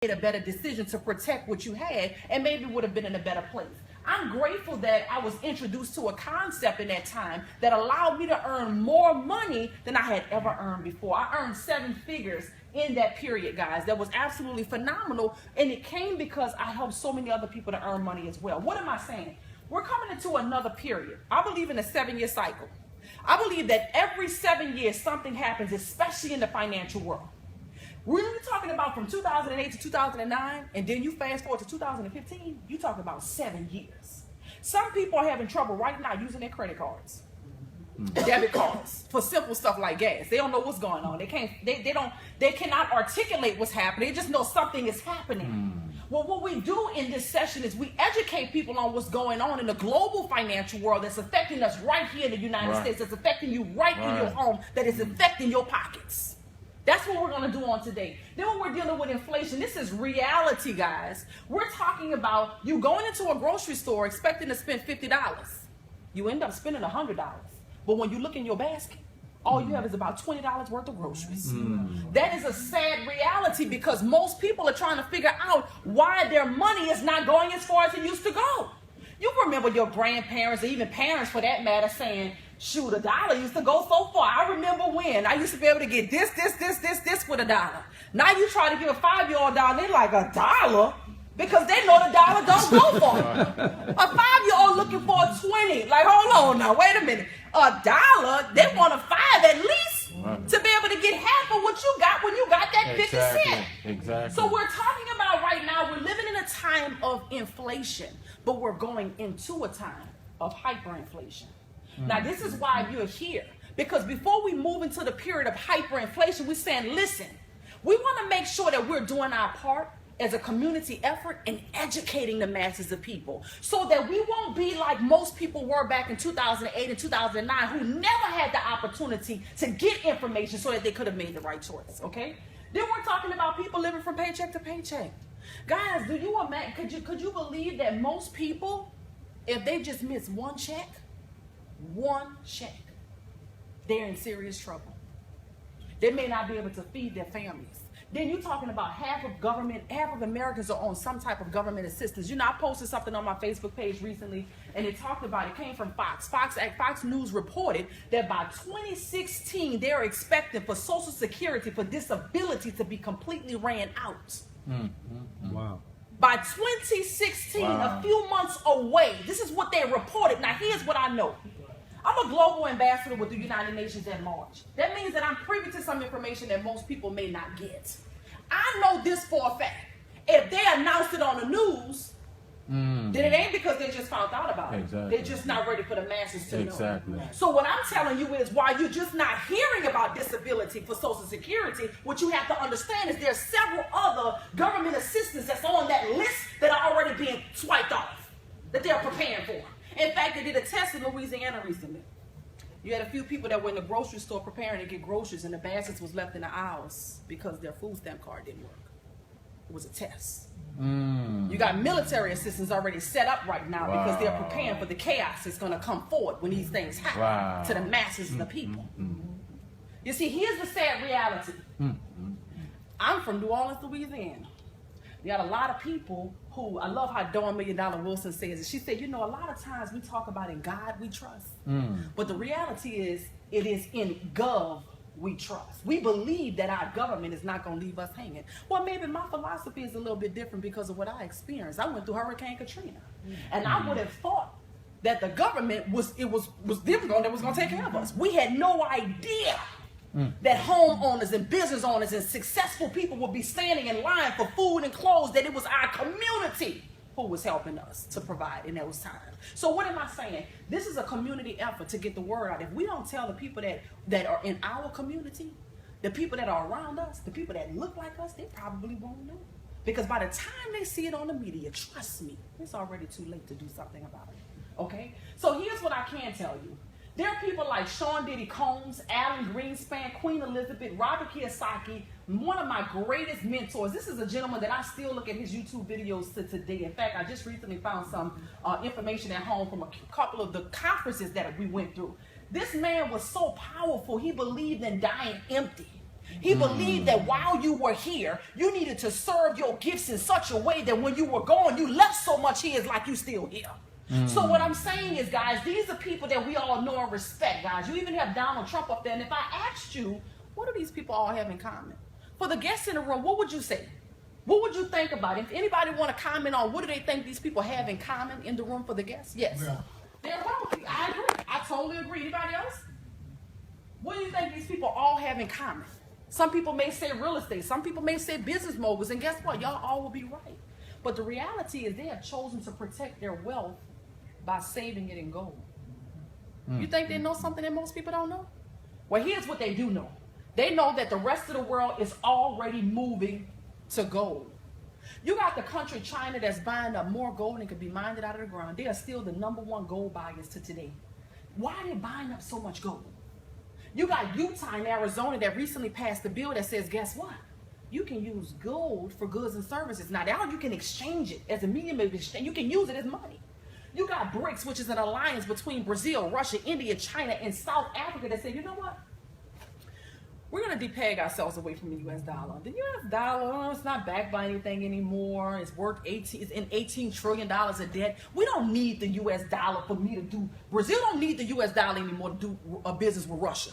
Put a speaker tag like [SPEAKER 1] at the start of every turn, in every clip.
[SPEAKER 1] made a better decision to protect what you had and maybe would have been in a better place. I'm grateful that I was introduced to a concept in that time that allowed me to earn more money than I had ever earned before. I earned 7 figures in that period, guys. That was absolutely phenomenal, and it came because I helped so many other people to earn money as well. What am I saying? We're coming into another period. I believe in a 7-year cycle. I believe that every 7 years something happens, especially in the financial world. We're really talking about from 2008 to 2009, and then you fast forward to 2015, you talk about 7 years. Some people are having trouble right now using their credit cards, debit cards, for simple stuff like gas. They don't know what's going on. They cannot articulate what's happening. They just know something is happening. Well, what we do in this session is we educate people on what's going on in the global financial world that's affecting us right here in the United States, that's affecting you right in your home, that is affecting your pockets. That's what we're going to do on today. Then when we're dealing with inflation, this is reality, guys. We're talking about you going into a grocery store expecting to spend $50. You end up spending $100. But when you look in your basket, all you have is about $20 worth of groceries. That is a sad reality because most people are trying to figure out why their money is not going as far as it used to go. You remember your grandparents, or even parents for that matter, saying, shoot, $1 used to go so far. I remember when I used to be able to get this with $1. Now you try to give a 5-year-old $1, they're like, $1? Because they know the dollar don't go far. A 5-year-old looking for a 20. Like, hold on now, wait a minute. $1, they want a 5 at least to be able to get half of what you got when you got that 50 cents.
[SPEAKER 2] Exactly.
[SPEAKER 1] So we're talking about right now, we're living in a time of inflation, but we're going into a time of hyperinflation. Now, this is why you're here. Because before we move into the period of hyperinflation, we're saying, listen, we want to make sure that we're doing our part as a community effort in educating the masses of people so that we won't be like most people were back in 2008 and 2009 who never had the opportunity to get information so that they could have made the right choice, okay? Then we're talking about people living from paycheck to paycheck. Guys, do you imagine, could you believe that most people, if they just miss one check, they're in serious trouble. They may not be able to feed their families. Then you're talking about half of Americans are on some type of government assistance. You know, I posted something on my Facebook page recently, and it talked about, it came from Fox. Fox News reported that by 2016, they're expecting for Social Security for disability to be completely ran out.
[SPEAKER 3] Wow.
[SPEAKER 1] By 2016, a few months away. This is what they reported. Now, here's what I know. I'm a global ambassador with the United Nations at large. That means that I'm privy to some information that most people may not get. I know this for a fact. If they announce it on the news, then it ain't because they just found out about it. They're just not ready for the masses to know. So what I'm telling you is why you're just not hearing about disability for Social Security, what you have to understand is there's several other government assistance that's on that list that are already being swiped off, that they're preparing for. In fact, they did a test in Louisiana recently. You had a few people that were in the grocery store preparing to get groceries and the baskets was left in the aisles because their food stamp card didn't work. It was a test. You got military assistance already set up right now because they're preparing for the chaos that's going to come forward when these things happen to the masses of the people. You see, here's the sad reality. I'm from New Orleans, Louisiana. You got a lot of people who, I love how Dawn $1 Million Wilson says it. She said, you know, a lot of times we talk about in God we trust. But the reality is, it is in Gov we trust. We believe that our government is not going to leave us hanging. Well, maybe my philosophy is a little bit different because of what I experienced. I went through Hurricane Katrina. And I would have thought that the government was them that was going to take care of us. We had no idea that homeowners and business owners and successful people would be standing in line for food and clothes, that it was our community who was helping us to provide in those times. So what am I saying? This is a community effort to get the word out. If we don't tell the people that are in our community, the people that are around us, the people that look like us, they probably won't know. Because by the time they see it on the media, trust me, it's already too late to do something about it. Okay? So here's what I can tell you. There are people like Sean Diddy Combs, Alan Greenspan, Queen Elizabeth, Robert Kiyosaki, one of my greatest mentors. This is a gentleman that I still look at his YouTube videos to today. In fact, I just recently found some information at home from a couple of the conferences that we went through. This man was so powerful, he believed in dying empty. He believed that while you were here, you needed to serve your gifts in such a way that when you were gone, you left so much here, it's like you still here. So what I'm saying is, guys, these are people that we all know and respect, guys. You even have Donald Trump up there. And if I asked you, what do these people all have in common? For the guests in the room, what would you say? What would you think about it? If anybody want to comment on what do they think these people have in common in the room for the guests? Yes. Yeah. They're wealthy. I agree. I totally agree. Anybody else? What do you think these people all have in common? Some people may say real estate. Some people may say business moguls. And guess what? Y'all all will be right. But the reality is they have chosen to protect their wealth by saving it in gold. You think they know something that most people don't know? Well, here's what they do know. They know that the rest of the world is already moving to gold. You got the country China that's buying up more gold than can be mined out of the ground. They are still the #1 gold buyers to today. Why are they buying up so much gold? You got Utah and Arizona that recently passed a bill that says, guess what? You can use gold for goods and services. Now you can exchange it as a medium of exchange. You can use it as money. You got BRICS, which is an alliance between Brazil, Russia, India, China, and South Africa that said, you know what? We're going to depeg ourselves away from the U.S. dollar. The U.S. dollar, it's not backed by anything anymore. It's worth $18 trillion of debt. We don't need the U.S. dollar for me to do. Brazil don't need the U.S. dollar anymore to do a business with Russia.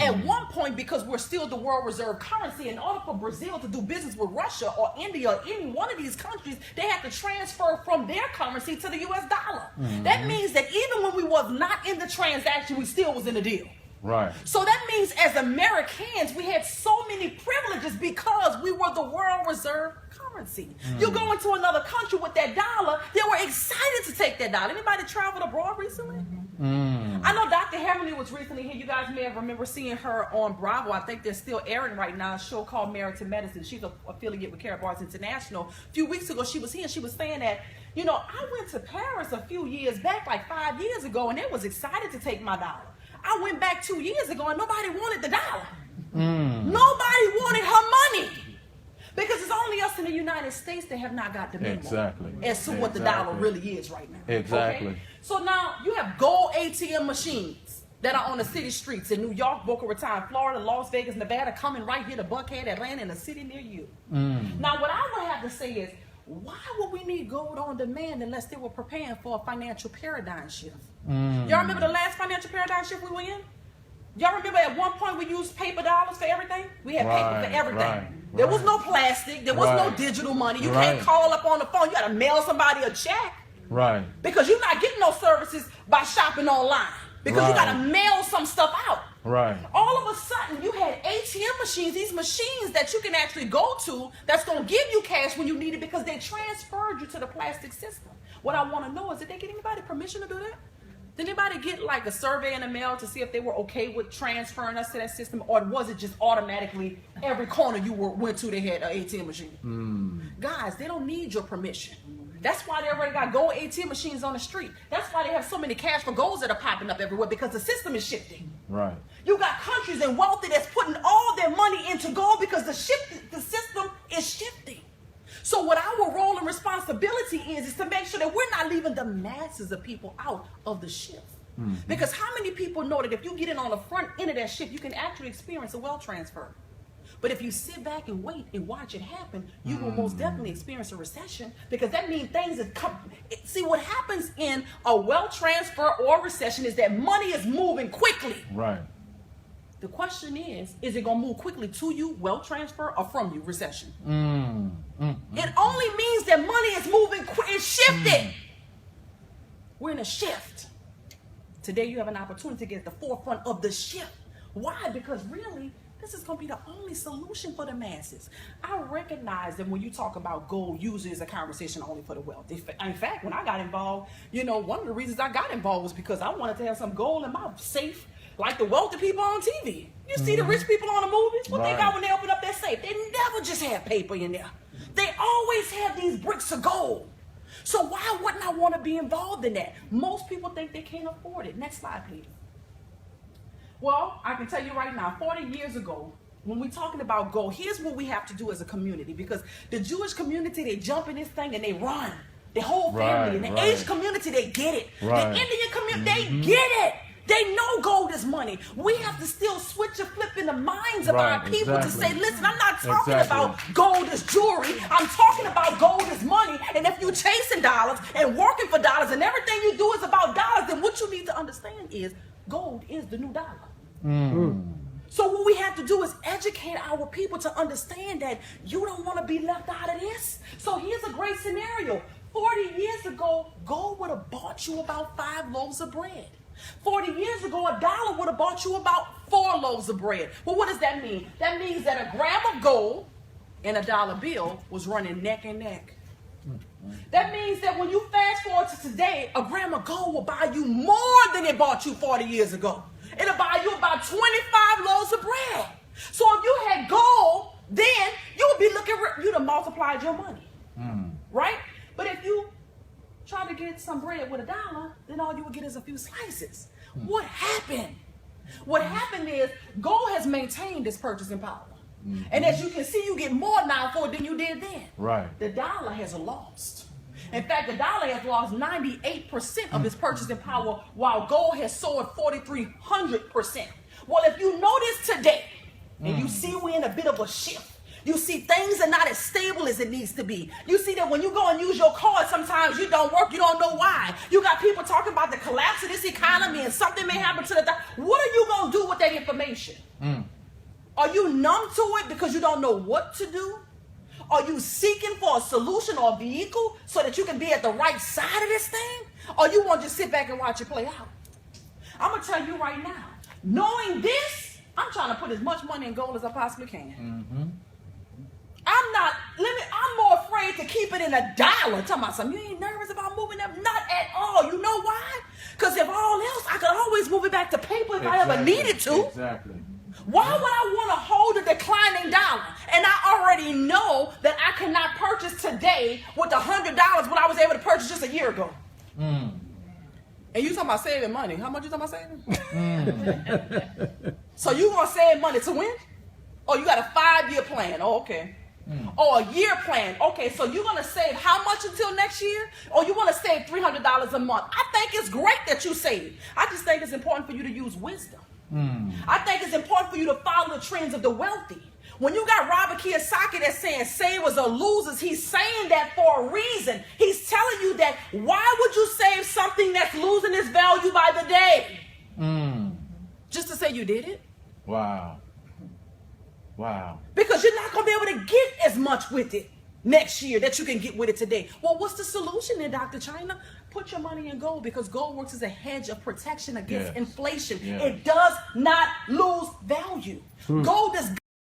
[SPEAKER 1] At one point, because we're still the world reserve currency, in order for Brazil to do business with Russia or India or any one of these countries, they have to transfer from their currency to the U.S. dollar. That means that even when we was not in the transaction, we still was in the deal.
[SPEAKER 2] Right.
[SPEAKER 1] So that means as Americans, we had so many privileges because we were the world reserve currency. You go into another country with that dollar, they were excited to take that dollar. Anybody traveled abroad recently? I know Dr. Heavenly was recently here. You guys may have remember seeing her on Bravo. I think they're still airing right now, a show called Married to Medicine. She's an affiliate with Care Bars International. A few weeks ago, she was here and she was saying that, you know, I went to Paris a few years back, like 5 years ago, and they was excited to take my dollar. I went back 2 years ago and nobody wanted the dollar. Nobody wanted her money. Because it's only us in the United States that have not got the memo as to what the dollar really is right now.
[SPEAKER 2] Exactly.
[SPEAKER 1] Okay? So now you have gold ATM machines that are on the city streets in New York, Boca Raton, Florida, Las Vegas, Nevada, coming right here to Buckhead, Atlanta, in a city near you. Now what I would have to say is, why would we need gold on demand unless they were preparing for a financial paradigm shift? Y'all remember the last financial paradigm shift we were in? Y'all remember at one point we used paper dollars for everything? We had paper for everything. There was no plastic. There was no digital money. You can't call up on the phone. You got to mail somebody a check. Because you're not getting those services by shopping online. Because you got to mail some stuff out. All of a sudden, you had ATM machines, these machines that you can actually go to that's going to give you cash when you need it because they transferred you to the plastic system. What I want to know is, did they get anybody permission to do that? Did anybody get like a survey in the mail to see if they were okay with transferring us to that system, or was it just automatically every corner you went to they had an ATM machine? Guys, they don't need your permission. That's why they already got gold ATM machines on the street. That's why they have so many cash for golds that are popping up everywhere, because the system is shifting. You got countries and wealthy that's putting all their money into gold because the system is shifting. So what our role and responsibility is to make sure that we're not leaving the masses of people out of the shift. Because how many people know that if you get in on the front end of that shift, you can actually experience a wealth transfer? But if you sit back and wait and watch it happen, you will most definitely experience a recession, because that means things that come. See, what happens in a wealth transfer or recession is that money is moving quickly. The question is it going to move quickly to you, wealth transfer, or from you, recession? It only means that money is moving quick. It's shifting. We're in a shift. Today you have an opportunity to get at the forefront of the shift. Why? Because really, this is going to be the only solution for the masses. I recognize that when you talk about gold, usually it's a conversation only for the wealthy. In fact, when I got involved, you know, one of the reasons I got involved was because I wanted to have some gold in my safe, like the wealthy people on TV. You see the rich people on the movies? What they got when they open up their safe? They never just have paper in there. They always have these bricks of gold. So why wouldn't I want to be involved in that? Most people think they can't afford it. Next slide, please. Well, I can tell you right now, 40 years ago, when we're talking about gold, here's what we have to do as a community, because the Jewish community, they jump in this thing and they run. The whole family. And the Asian community, they get it. The Indian community, they get it. They know gold is money. We have to still switch and flip in the minds of our people to say, listen, I'm not talking about gold is jewelry. I'm talking about gold is money. And if you're chasing dollars and working for dollars and everything you do is about dollars, then what you need to understand is gold is the new dollar. So what we have to do is educate our people to understand that you don't want to be left out of this. So here's a great scenario. 40 years ago, gold would have bought you about 5 loaves of bread. 40 years ago, $1 would have bought you about 4 loaves of bread. Well, what does that mean? That means that a gram of gold and $1 bill was running neck and neck. That means that when you fast forward to today, a gram of gold will buy you more than it bought you 40 years ago. It'll buy you about 25 loaves of bread. So if you had gold, then you would be looking, you'd have multiplied your money. Right? But if you try to get some bread with $1, then all you would get is a few slices. What happened? What happened is gold has maintained its purchasing power. And as you can see, you get more now for it than you did then.
[SPEAKER 2] Right.
[SPEAKER 1] The dollar has lost. In fact, the dollar has lost 98% of its purchasing power, while gold has soared 4,300%. Well, if you notice today, and you see we're in a bit of a shift, you see things are not as stable as it needs to be. You see that when you go and use your card, sometimes you don't work, you don't know why. You got people talking about the collapse of this economy and something may happen to the dollar. What are you going to do with that information? Are you numb to it because you don't know what to do? Are you seeking for a solution or a vehicle so that you can be at the right side of this thing? Or you want to just sit back and watch it play out? I'm going to tell you right now, knowing this, I'm trying to put as much money in gold as I possibly can. I'm more afraid to keep it in $1. Talking about something, you ain't nervous about moving them? Not at all. You know why? Because if all else, I could always move it back to paper if I ever needed to.
[SPEAKER 2] Exactly.
[SPEAKER 1] Why would I want to hold a declining dollar? And I already know that I cannot purchase today with $100 what I was able to purchase just a year ago. And you talking about saving money. How much you talking about saving? So you going to save money to win? Oh, you got a 5-year plan. Oh, okay. Or a year plan. Okay, so you're going to save how much until next year? Or you want to save $300 a month? I think it's great that you save. I just think it's important for you to use wisdom. I think it's important for you to follow the trends of the wealthy. When you got Robert Kiyosaki that's saying savers are losers, he's saying that for a reason. He's telling you that why would you save something that's losing its value by the day? Just to say you did it?
[SPEAKER 2] Wow.
[SPEAKER 1] Because you're not going to be able to get as much with it next year that you can get with it today. Well, what's the solution then, Dr. Chyna? Put your money in gold, because gold works as a hedge of protection against inflation. It does not lose value. Gold is